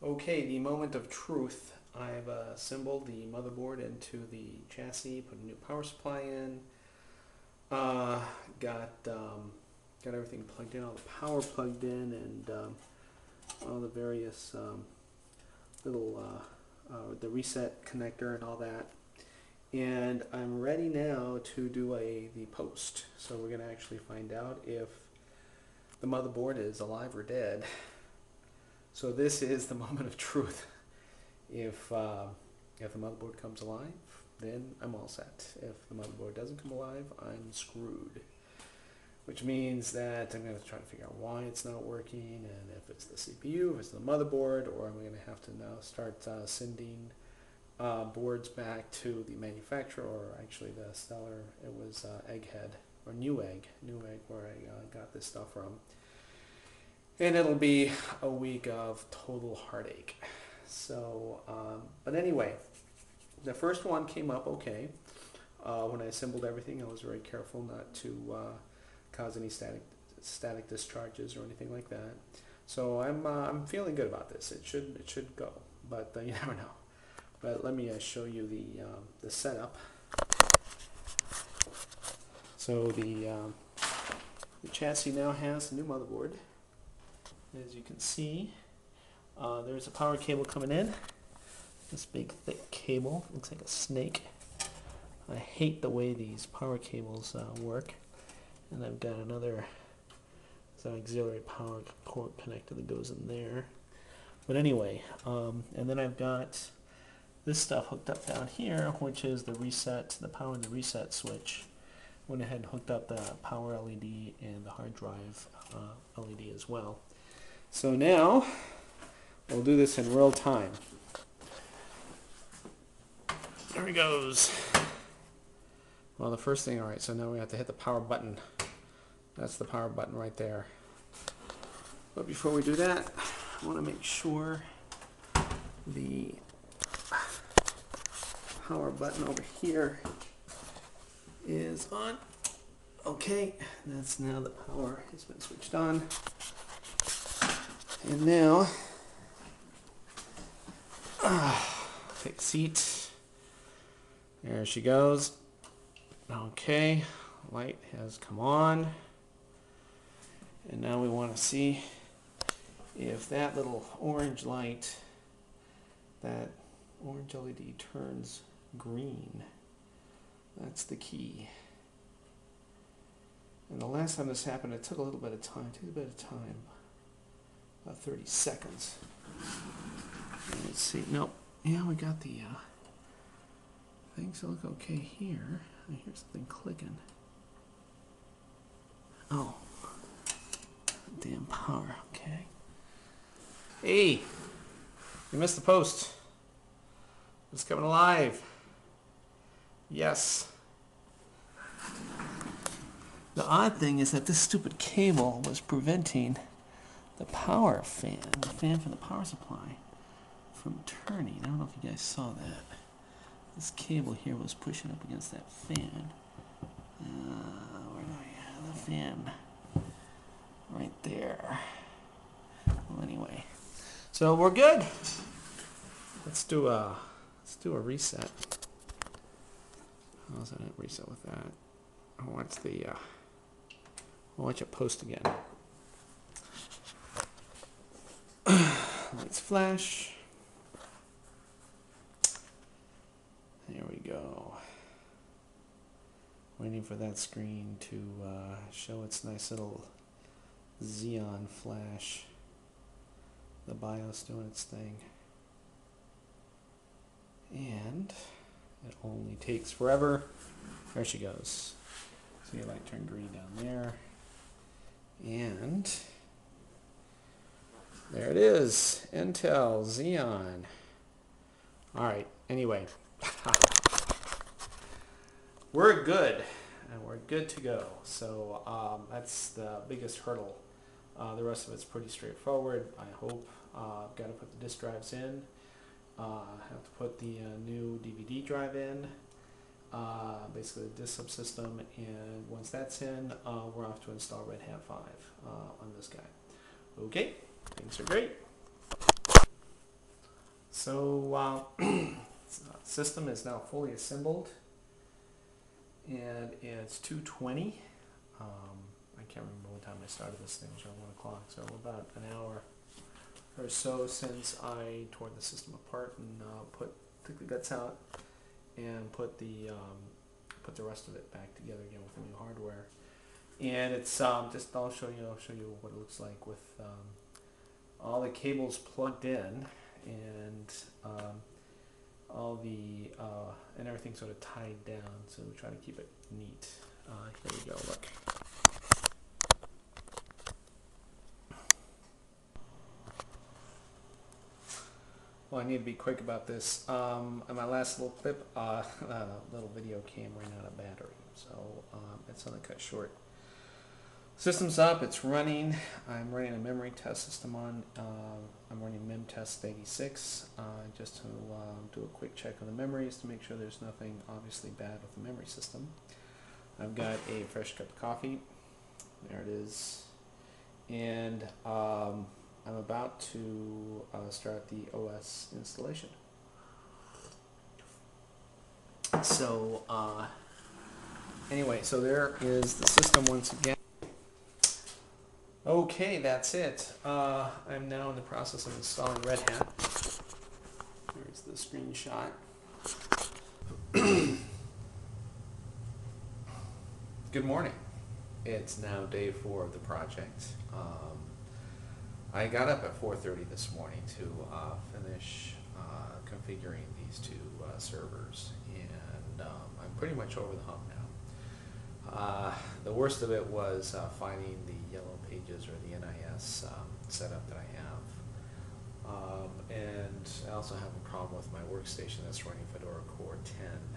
Okay, the moment of truth. I've assembled the motherboard into the chassis, put a new power supply in, uh, got got everything plugged in, all the power plugged in, and all the various little the reset connector and all that. And I'm ready now to do the post. So we're gonna actually find out if the motherboard is alive or dead. So this is the moment of truth. If the motherboard comes alive, then I'm all set. If the motherboard doesn't come alive, I'm screwed. Which means that I'm going to try to figure out why it's not working, and if it's the CPU, if it's the motherboard, or I'm going to have to now start sending boards back to the manufacturer, or actually the seller. It was Egghead, or Newegg, where I got this stuff from. And it'll be a week of total heartache. So, but anyway, the first one came up okay. When I assembled everything, I was very careful not to cause any static discharges or anything like that. So I'm feeling good about this. It should go, but you never know. But let me show you the setup. So the chassis now has a new motherboard. As you can see, there's a power cable coming in. This big thick cable, looks like a snake. I hate the way these power cables work. And I've got another auxiliary power port connector that goes in there. But anyway, and then I've got this stuff hooked up down here, which is the reset, the power and the reset switch. Went ahead and hooked up the power LED and the hard drive LED as well. So now, we'll do this in real time. There he goes. Well, the first thing, alright, so now we have to hit the power button. That's the power button right there. But before we do that, I want to make sure the power button over here is on. Okay, that's now the power has been switched on. And now, take a seat. There she goes. Okay, light has come on. And now we want to see if that little orange light, that orange LED turns green. That's the key. And the last time this happened, it took a little bit of time. About 30 seconds. Let's see. Nope. Yeah, we got the things look okay here. I hear something clicking. Oh. Damn power. Okay. Hey! You missed the post. It's coming alive. Yes. The odd thing is that this stupid cable was preventing the the fan from the power supply, from turning. I don't know if you guys saw that. This cable here was pushing up against that fan. Where do I have the fan? Right there. Well, anyway, so we're good. Let's do a reset. How's that reset with that? I want you post again. Lights flash. There we go. Waiting for that screen to show its nice little Xeon flash. The BIOS doing its thing. And it only takes forever. There she goes. See your light turn green down there. And there it is. Intel Xeon. Alright, anyway. We're good. And we're good to go. So that's the biggest hurdle. The rest of it's pretty straightforward, I hope. I've got to put the disk drives in. Have to put the new DVD drive in. Basically the disk subsystem, and once that's in, we're off to install Red Hat 5 on this guy. Okay, things are great. So system is now fully assembled, and it's 2:20. I can't remember what time I started this thing. It was around 1 o'clock, so about an hour or so since I tore the system apart and took the guts out and put the rest of it back together again with the new hardware. And it's just I'll show you what it looks like with all the cables plugged in and all the and everything sort of tied down. So we try to keep it neat. Here we go. Look. Well, I need to be quick about this. On my last little clip, little video cam ran out of battery, so it's going to cut short. System's up, it's running. I'm running a memory test system on. I'm running MemTest 86 just to do a quick check on the memories to make sure there's nothing obviously bad with the memory system. I've got a fresh cup of coffee. There it is. And I'm about to start the OS installation. So anyway, so there is the system once again. Okay, that's it. I'm now in the process of installing Red Hat. Here's the screenshot. Good morning. It's now day 4 of the project. I got up at 4:30 this morning to finish configuring these two servers, and I'm pretty much over the hump now. The worst of it was finding the Yellow Pages or the NIS setup that I have. And I also have a problem with my workstation that's running Fedora Core 10.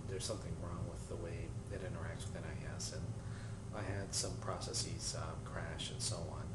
There's something wrong with the way it interacts with NIS, and I had some processes crash and so on.